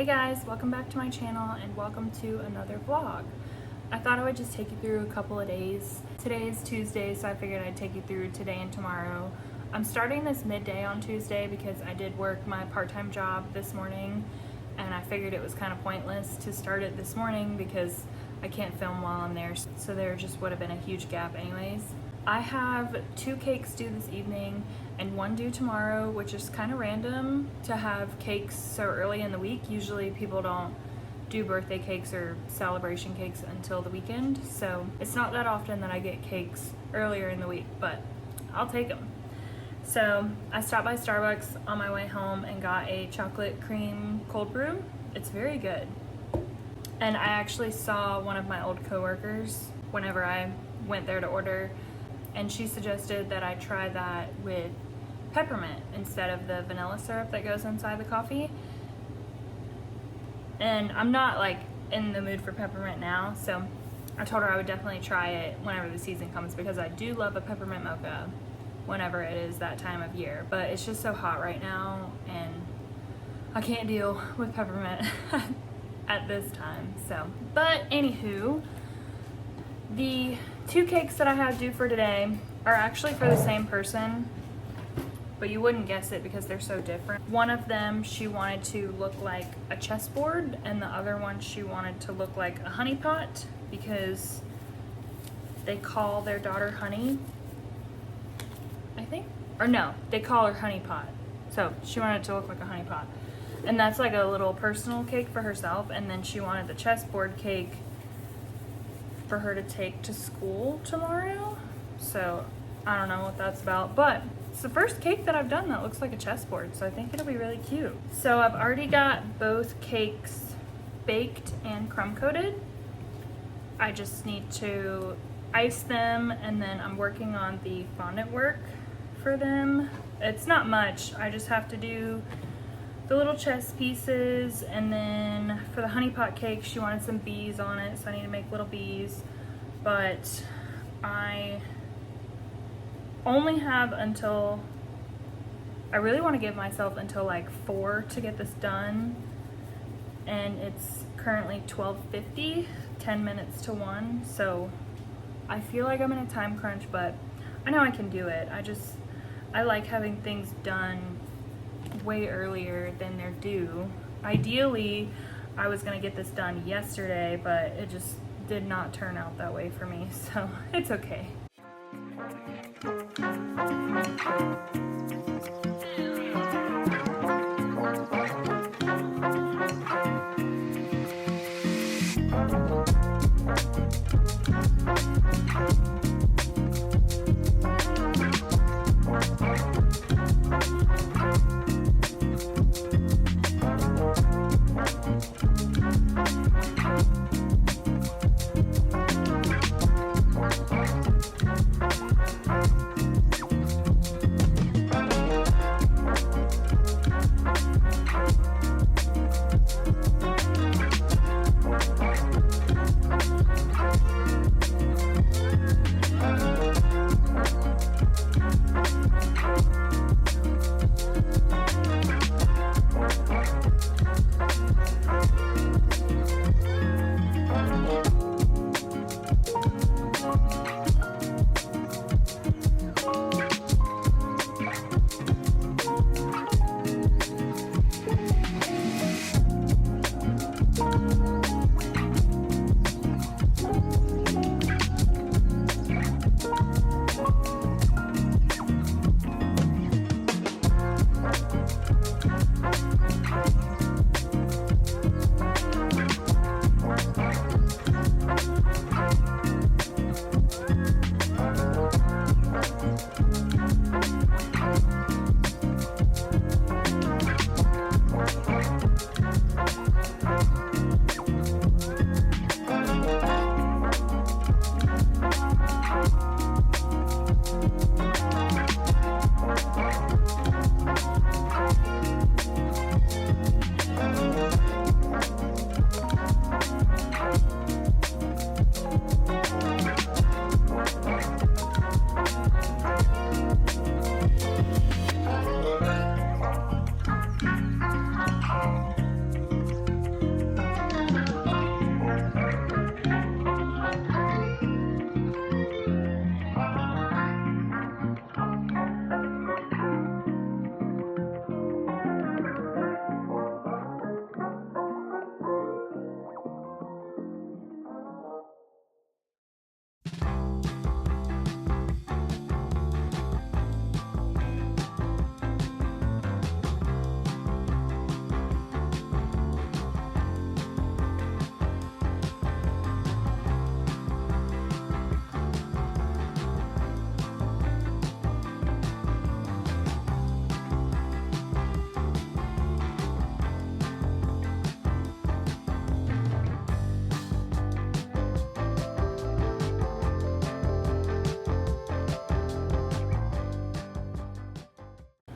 Hey guys, welcome back to my channel and welcome to another vlog. I thought I would just take you through a couple of days. Today is Tuesday, so I figured I'd take you through today and tomorrow. I'm starting this midday on Tuesday because I did work my part-time job this morning and I figured it was kind of pointless to start it this morning because I can't film while I'm there, so there just would have been a huge gap anyways. I have 2 cakes due this evening and 1 due tomorrow, which is kind of random to have cakes so early in the week. Usually people don't do birthday cakes or celebration cakes until the weekend, so it's not that often that I get cakes earlier in the week, but I'll take them. So I stopped by Starbucks on my way home and got a chocolate cream cold brew. It's very good. And I actually saw one of my old coworkers whenever I went there to order, and she suggested that I try that with peppermint instead of the vanilla syrup that goes inside the coffee. And I'm not like in the mood for peppermint now, so I told her I would definitely try it whenever the season comes because I do love a peppermint mocha whenever it is that time of year. But it's just so hot right now and I can't deal with peppermint at this time. So, but anywho, the 2 cakes that I have due for today are actually for the same person, but you wouldn't guess it because they're so different. One of them, she wanted to look like a chessboard, and the other one, she wanted to look like a honey pot because they call their daughter Honey, I think. Or no, they call her Honey Pot. So she wanted to look like a honey pot. And that's like a little personal cake for herself, and then she wanted the chessboard cake for her to take to school tomorrow. So I don't know what that's about, but it's the first cake that I've done that looks like a chessboard, so I think it'll be really cute. So I've already got both cakes baked and crumb coated. I just need to ice them, and then I'm working on the fondant work for them. It's not much. I just have to do the little chess pieces, and then for the honey pot cake she wanted some bees on it, so I need to make little bees. But I only have until, I really want to give myself until like 4 to get this done, and it's currently 12:50, 10 minutes to 1, so I feel like I'm in a time crunch, but I know I can do it. I like having things done way earlier than they're due. Ideally, I was gonna get this done yesterday, but it just did not turn out that way for me, so it's okay.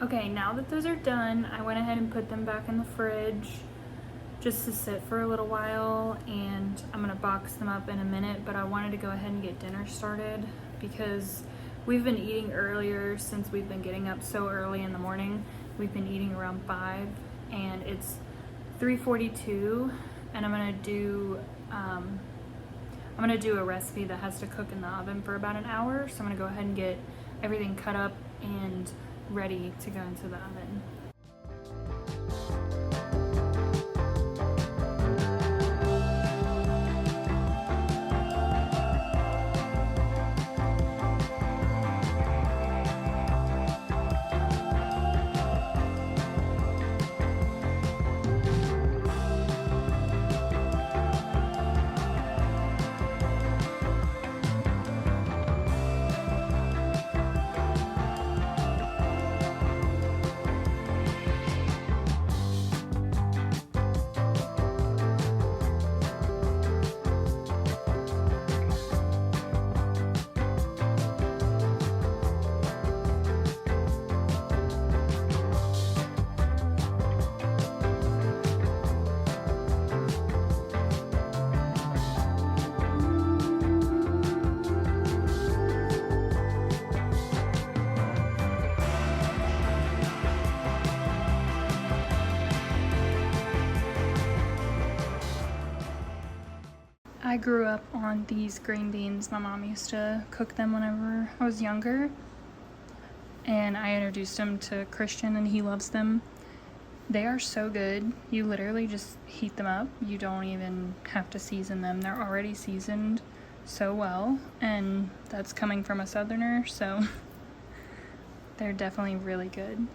Okay, now that those are done, I went ahead and put them back in the fridge just to sit for a little while, and I'm gonna box them up in a minute, but I wanted to go ahead and get dinner started because we've been eating earlier since we've been getting up so early in the morning. We've been eating around 5 and it's 3:42, and I'm gonna do a recipe that has to cook in the oven for about an hour, so I'm gonna go ahead and get everything cut up and ready to go into the oven. I grew up on these green beans. My mom used to cook them whenever I was younger, and I introduced him to Christian and he loves them. They are so good. You literally just heat them up. You don't even have to season them. They're already seasoned so well, and that's coming from a southerner, so they're definitely really good.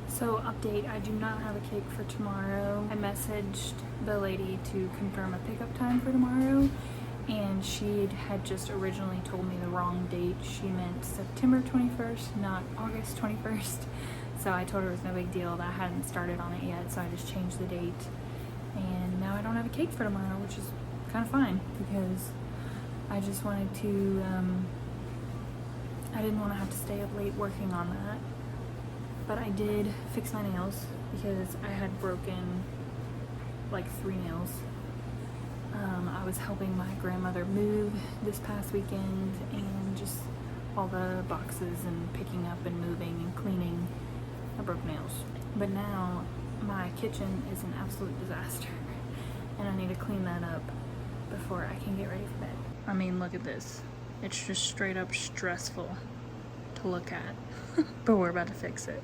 So update, I do not have a cake for tomorrow. I messaged the lady to confirm a pickup time for tomorrow, and she had just originally told me the wrong date. She meant September 21st, not August 21st. So I told her it was no big deal, that I hadn't started on it yet, so I just changed the date. And now I don't have a cake for tomorrow, which is kind of fine because I just wanted to, I didn't want to have to stay up late working on that. But I did fix my nails because I had broken like 3 nails. I was helping my grandmother move this past weekend, and just all the boxes and picking up and moving and cleaning, I broke nails. But now my kitchen is an absolute disaster and I need to clean that up before I can get ready for bed. I mean, look at this. It's just straight up stressful to look at, but we're about to fix it.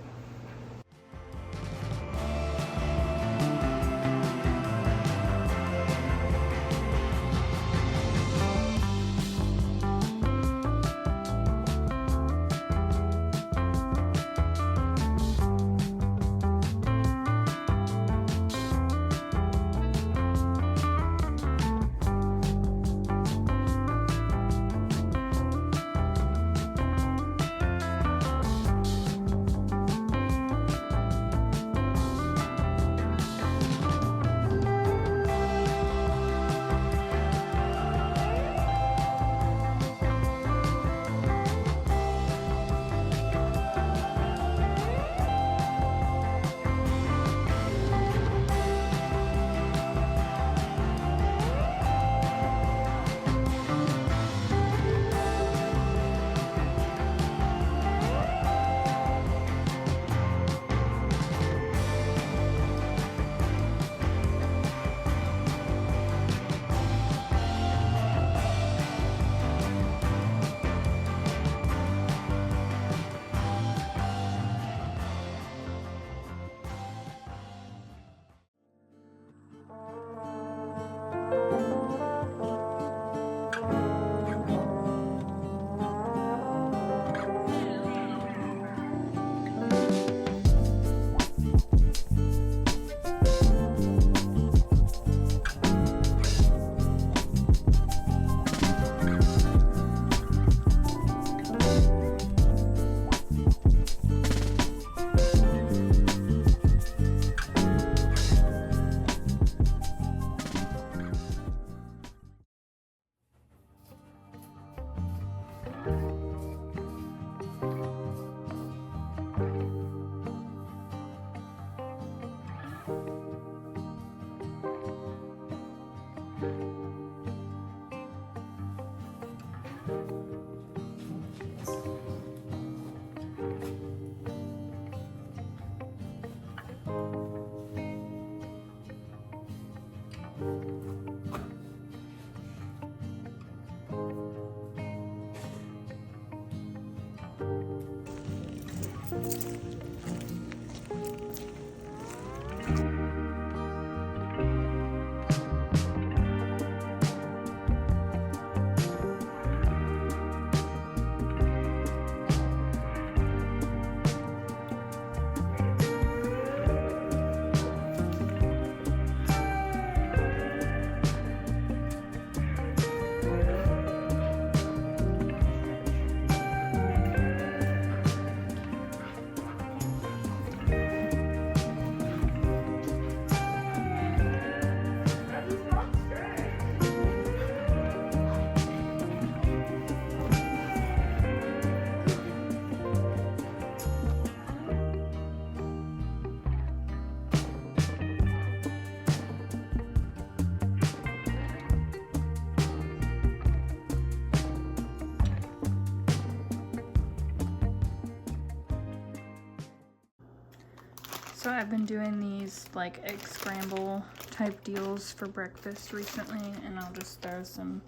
So I've been doing these like egg scramble type deals for breakfast recently, and I'll just throw some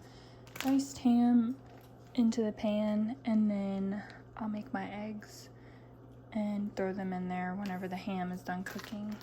diced ham into the pan, and then I'll make my eggs and throw them in there whenever the ham is done cooking.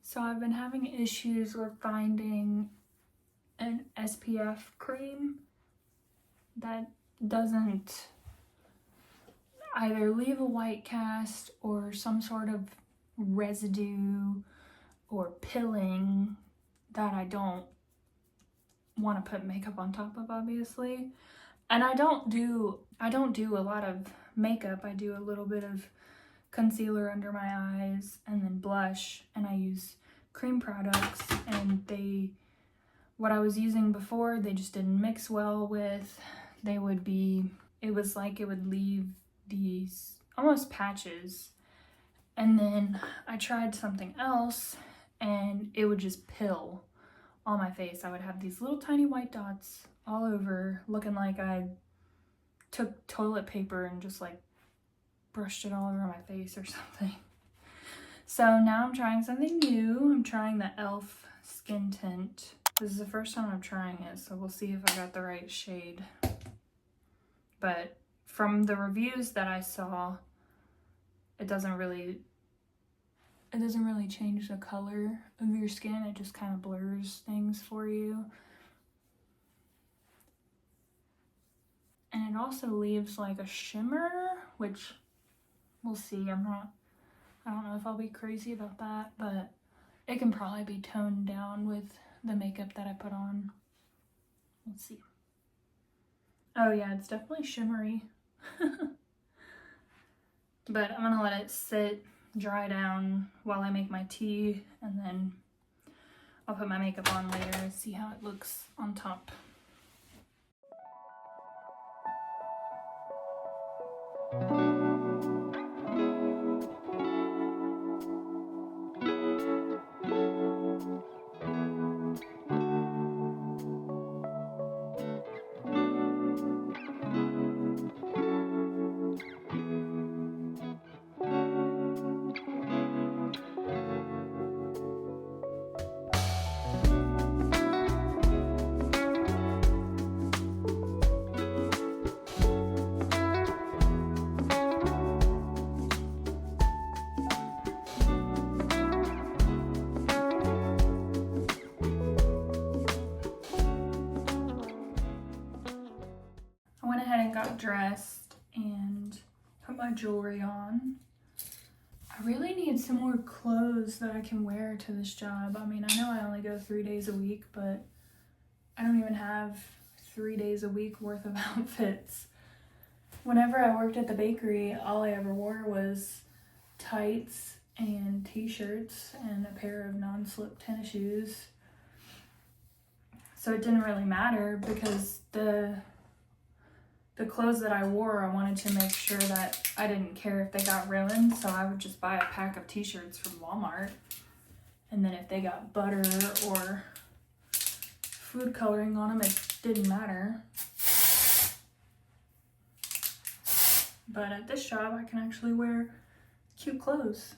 So I've been having issues with finding an SPF cream that doesn't either leave a white cast or some sort of residue or pilling that I don't want to put makeup on top of, obviously. And I don't do a lot of makeup. I do a little bit of concealer under my eyes and then blush, and I use cream products, and what I was using before, they just didn't mix well with. It was like it would leave these almost patches, and then I tried something else and it would just pill on my face. I would have these little tiny white dots all over, looking like I took toilet paper and just like brushed it all over my face or something. So now I'm trying something new. I'm trying the e.l.f. skin tint. This is the first time I'm trying it, so we'll see if I got the right shade. But from the reviews that I saw, it doesn't really change the color of your skin. It just kind of blurs things for you. And it also leaves like a shimmer, which we'll see. I don't know if I'll be crazy about that, but it can probably be toned down with the makeup that I put on. Let's see. Oh yeah, it's definitely shimmery. But I'm gonna let it sit, dry down while I make my tea, and then I'll put my makeup on later and see how it looks on top. ahead and got dressed and put my jewelry on. I really need some more clothes that I can wear to this job. I mean, I know I only go 3 days a week, but I don't even have 3 days a week worth of outfits. Whenever I worked at the bakery, all I ever wore was tights and t-shirts and a pair of non-slip tennis shoes. So it didn't really matter because the clothes that I wore, I wanted to make sure that I didn't care if they got ruined, so I would just buy a pack of t-shirts from Walmart. And then if they got butter or food coloring on them, it didn't matter. But at this job, I can actually wear cute clothes.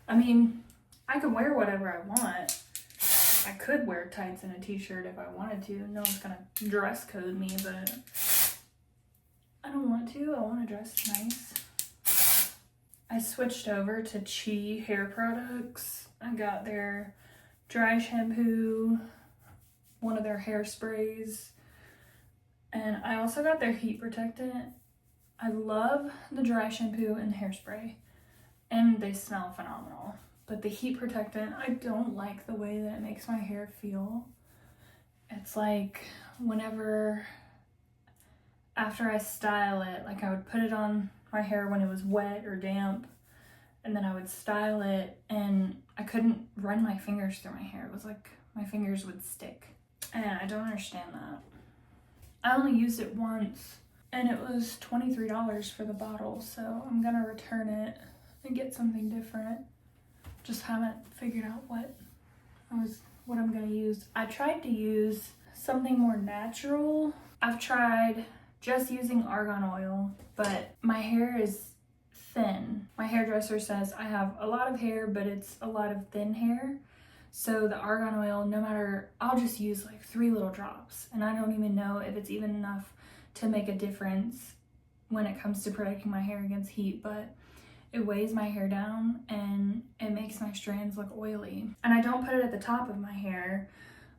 I mean, I can wear whatever I want. I could wear tights and a t-shirt if I wanted to. No one's gonna dress code me, but I don't want to. I want to dress nice. I switched over to Chi hair products. I got their dry shampoo, one of their hairsprays, and I also got their heat protectant. I love the dry shampoo and the hairspray, and they smell phenomenal. But the heat protectant, I don't like the way that it makes my hair feel. It's like whenever, after I style it, like I would put it on my hair when it was wet or damp, and then I would style it, and I couldn't run my fingers through my hair. It was like my fingers would stick. And I don't understand that. I only used it once, and it was $23 for the bottle, so I'm gonna return it and get something different. Just haven't figured out what I'm gonna use. I tried to use something more natural. I've tried just using argan oil, but my hair is thin. My hairdresser says I have a lot of hair, but it's a lot of thin hair. So the argan oil, no matter, I'll just use like 3 little drops, and I don't even know if it's even enough to make a difference when it comes to protecting my hair against heat, but it weighs my hair down and it makes my strands look oily. And I don't put it at the top of my hair.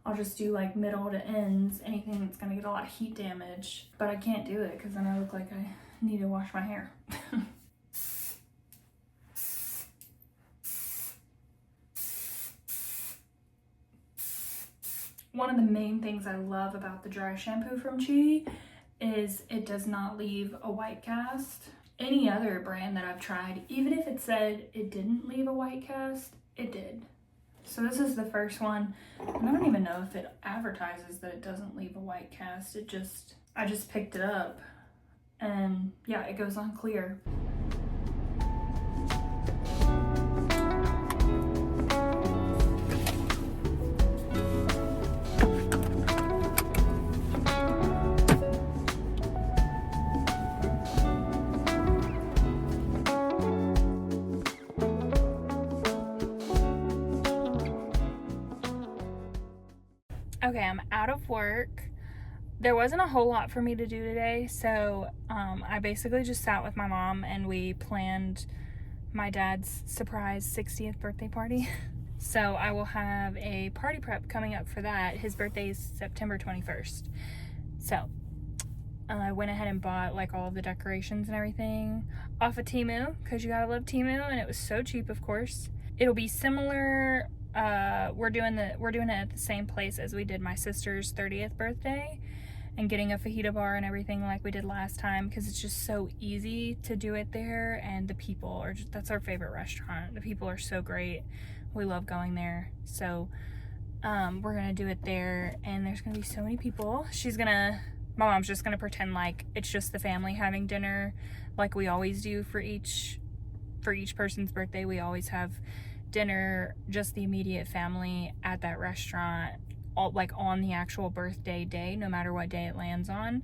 I'll just do like middle to ends, anything that's gonna get a lot of heat damage. But I can't do it because then I look like I need to wash my hair. One of the main things I love about the dry shampoo from Chi is it does not leave a white cast. Any other brand that I've tried, even if it said it didn't leave a white cast, it did. So this is the first one, and I don't even know if it advertises that it doesn't leave a white cast. I just picked it up, and yeah, it goes on clear. Okay, I'm out of work. There wasn't a whole lot for me to do today, so I basically just sat with my mom and we planned my dad's surprise 60th birthday party. So I will have a party prep coming up for that. His birthday is September 21st. So I went ahead and bought like all of the decorations and everything off of Temu, because you gotta love Temu, and it was so cheap, of course. It'll be similar. We're doing it at the same place as we did my sister's 30th birthday, and getting a fajita bar and everything like we did last time, because it's just so easy to do it there, and the people are just, that's our favorite restaurant. The people are so great. We love going there. So we're gonna do it there, and there's gonna be so many people. My mom's just gonna pretend like it's just the family having dinner like we always do for each person's birthday. We always have dinner, just the immediate family at that restaurant, all like on the actual birthday day, no matter what day it lands on.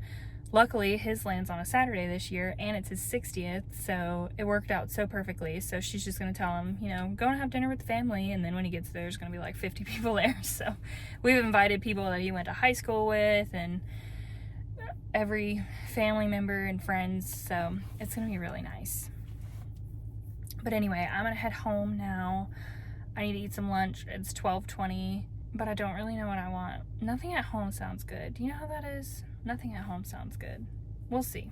Luckily his lands on a Saturday this year, and it's his 60th, so it worked out so perfectly. So she's just gonna tell him, go and have dinner with the family, and then when he gets there, there's gonna be like 50 people there. So we've invited people that he went to high school with and every family member and friends, so it's gonna be really nice. But anyway, I'm gonna head home now. I need to eat some lunch. It's 12:20, but I don't really know what I want. Nothing at home sounds good. Do you know how that is? Nothing at home sounds good. We'll see.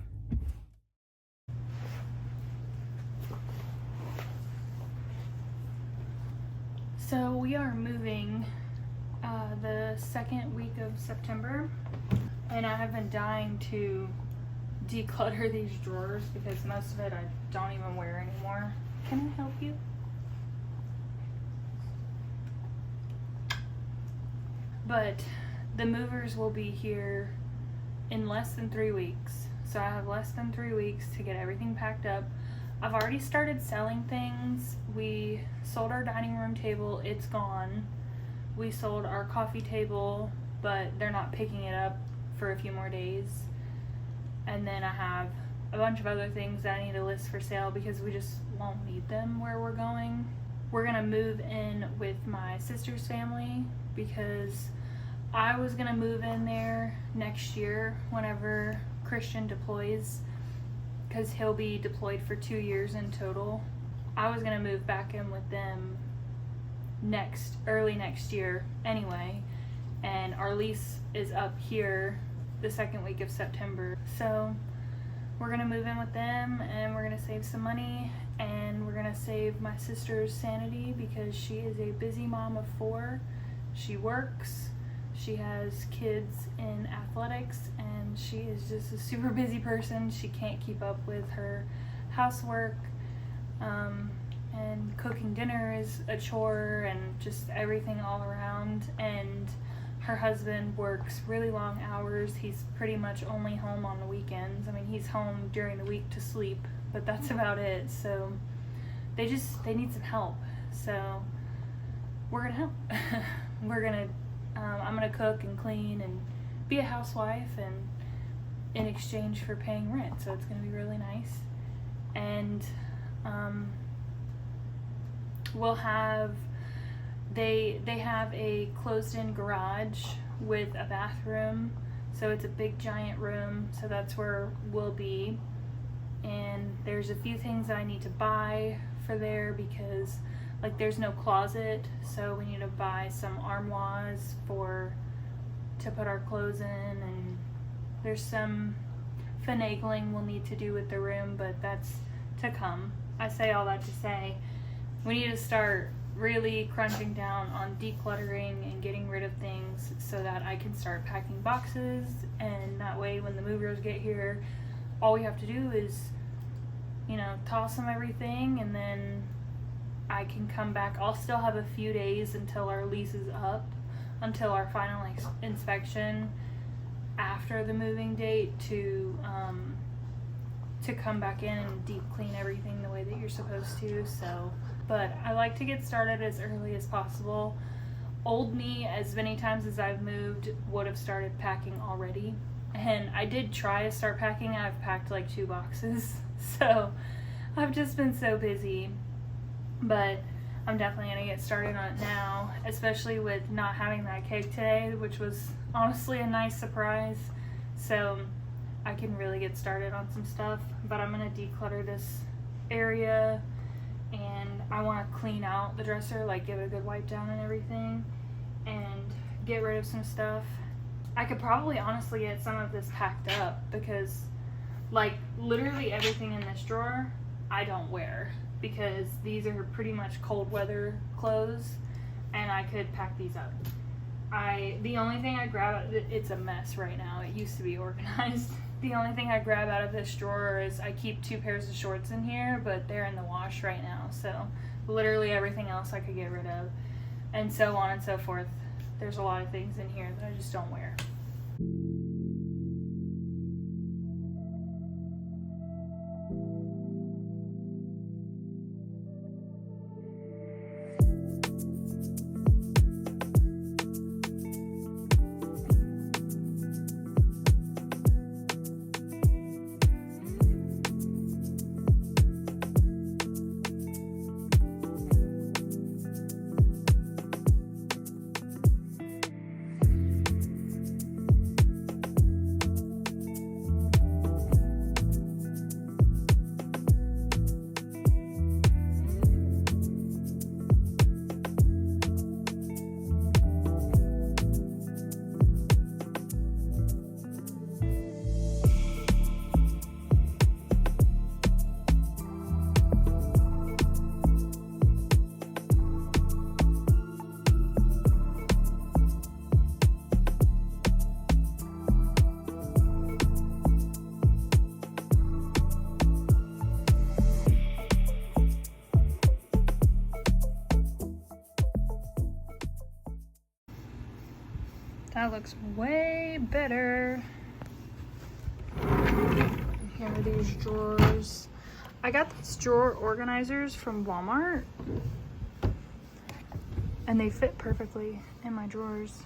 So we are moving the second week of September, and I have been dying to declutter these drawers because most of it I don't even wear anymore. Can I help you? But the movers will be here in less than 3 weeks. So I have less than 3 weeks to get everything packed up. I've already started selling things. We sold our dining room table, it's gone. We sold our coffee table, but they're not picking it up for a few more days. And then I have a bunch of other things that I need to list for sale because we just won't need them where we're going. We're gonna move in with my sister's family because I was gonna move in there next year whenever Christian deploys, because he'll be deployed for 2 years in total. I was gonna move back in with them early next year anyway, and our lease is up here the second week of September. So we're gonna move in with them and we're gonna save some money, and we're gonna save my sister's sanity because she is a busy mom of 4. She works, she has kids in athletics, and she is just a super busy person. She can't keep up with her housework, and cooking dinner is a chore, and just everything all around. And her husband works really long hours. He's pretty much only home on the weekends. I mean, he's home during the week to sleep, but that's about it. So they need some help. So we're gonna help. I'm gonna cook and clean and be a housewife, and in exchange for paying rent. So it's gonna be really nice. And we'll have they have a closed-in garage with a bathroom, so it's a big giant room, so that's where we'll be. And there's a few things that I need to buy for there because like there's no closet, so we need to buy some armoires to put our clothes in, and there's some finagling we'll need to do with the room, but that's to come. I say all that to say we need to start really crunching down on decluttering and getting rid of things so that I can start packing boxes, and that way when the movers get here, all we have to do is, toss them everything, and then I can come back. I'll still have a few days until our lease is up, until our final inspection after the moving date to come back in and deep clean everything the way that you're supposed to. So, but I like to get started as early as possible. Old me, as many times as I've moved, would have started packing already. And I did try to start packing. I've packed like 2 boxes. So I've just been so busy. But I'm definitely going to get started on it now, especially with not having that cake today, which was honestly a nice surprise. So I can really get started on some stuff. But I'm going to declutter this area, and I want to clean out the dresser, like give it a good wipe down and everything, and get rid of some stuff. I could probably honestly get some of this packed up because like literally everything in this drawer I don't wear, because these are pretty much cold weather clothes, and I could pack these up. The only thing I grab, it's a mess right now. It used to be organized. The only thing I grab out of this drawer is I keep 2 pairs of shorts in here, but they're in the wash right now. So literally everything else I could get rid of, and so on and so forth. There's a lot of things in here that I just don't wear. That looks way better. Here are these drawers. I got these drawer organizers from Walmart, and they fit perfectly in my drawers.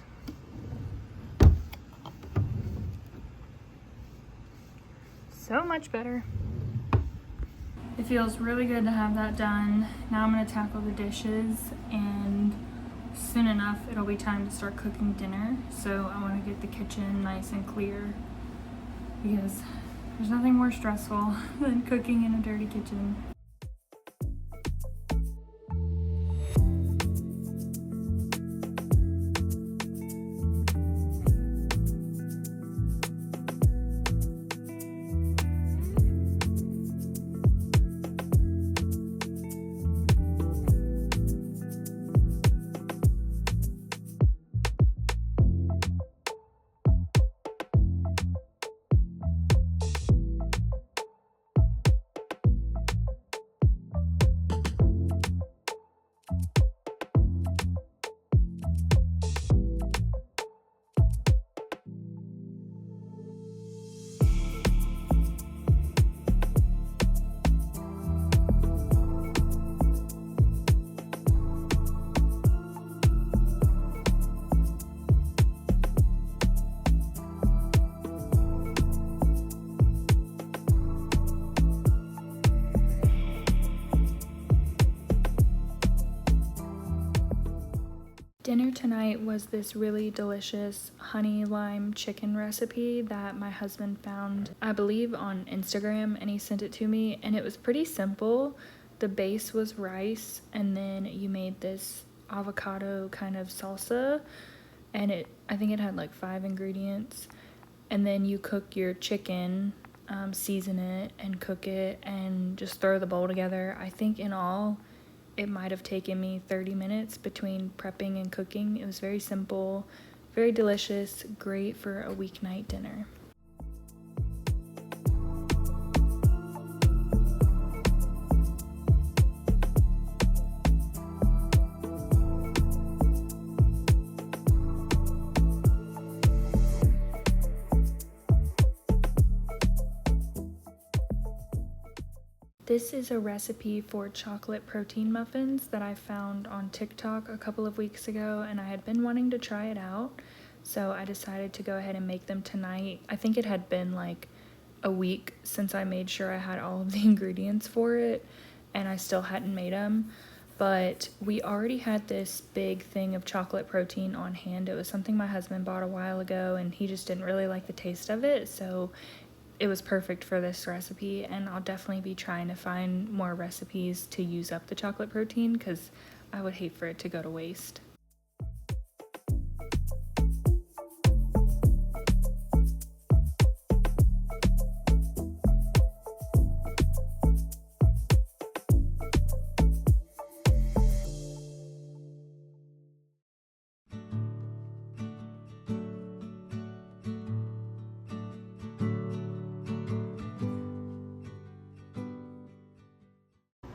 So much better. It feels really good to have that done. Now I'm gonna tackle the dishes, and soon enough it'll be time to start cooking dinner. So I wanna get the kitchen nice and clear because there's nothing more stressful than cooking in a dirty kitchen. Dinner tonight was this really delicious honey lime chicken recipe that my husband found, I believe, on Instagram, and he sent it to me, and it was pretty simple. The base was rice, and then you made this avocado kind of salsa, and I think it had like 5 ingredients, and then you cook your chicken, season it and cook it and just throw the bowl together. I think in all it might have taken me 30 minutes between prepping and cooking. It was very simple, very delicious, great for a weeknight dinner. This is a recipe for chocolate protein muffins that I found on TikTok a couple of weeks ago, and I had been wanting to try it out, so I decided to go ahead and make them tonight. I think it had been like a week since I made sure I had all of the ingredients for it, and I still hadn't made them, but we already had this big thing of chocolate protein on hand. It was something my husband bought a while ago, and he just didn't really like the taste of it, so it was perfect for this recipe, and I'll definitely be trying to find more recipes to use up the chocolate protein because I would hate for it to go to waste.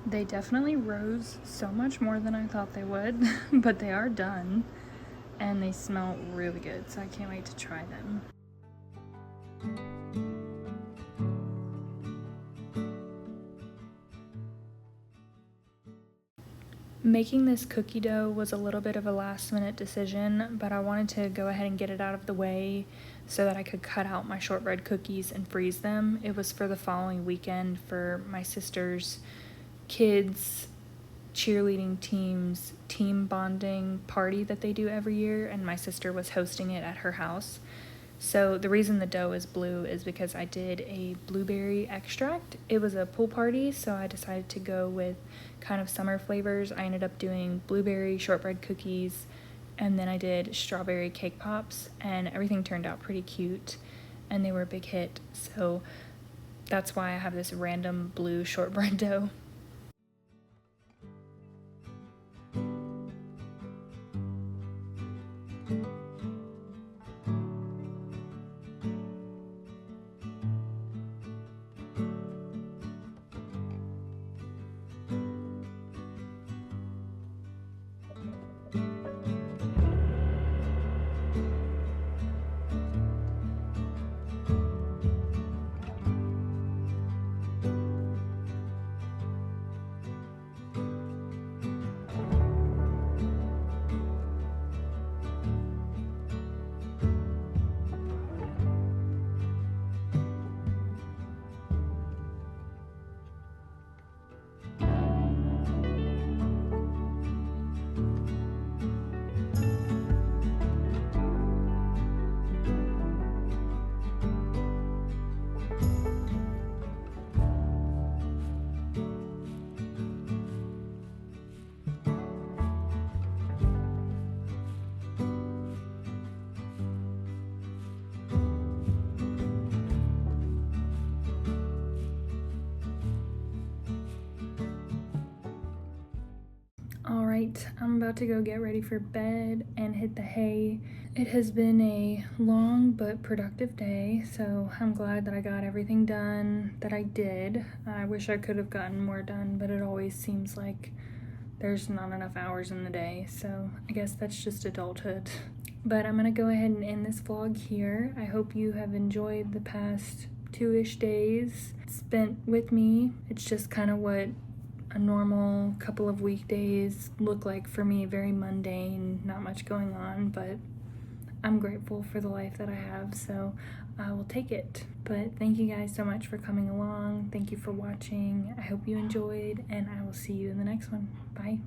They definitely rose so much more than I thought they would, but they are done, and they smell really good, so I can't wait to try them. Making this cookie dough was a little bit of a last-minute decision, but I wanted to go ahead and get it out of the way so that I could cut out my shortbread cookies and freeze them. It was for the following weekend for my sister's kids' cheerleading team's team bonding party that they do every year, and my sister was hosting it at her house. So the reason the dough is blue is because I did a blueberry extract. It was a pool party, so I decided to go with kind of summer flavors. I ended up doing blueberry shortbread cookies, and then I did strawberry cake pops, and everything turned out pretty cute, and they were a big hit. So that's why I have this random blue shortbread dough. I'm about to go get ready for bed and hit the hay. It has been a long but productive day, so I'm glad that I got everything done that I did. I wish I could have gotten more done, but it always seems like there's not enough hours in the day, so I guess that's just adulthood. But I'm gonna go ahead and end this vlog here. I hope you have enjoyed the past 2-ish days spent with me. It's just kind of what a normal couple of weekdays look like for me. Very mundane, not much going on, but I'm grateful for the life that I have, so I will take it. But thank you guys so much for coming along. Thank you for watching. I hope you enjoyed, and I will see you in the next one. Bye.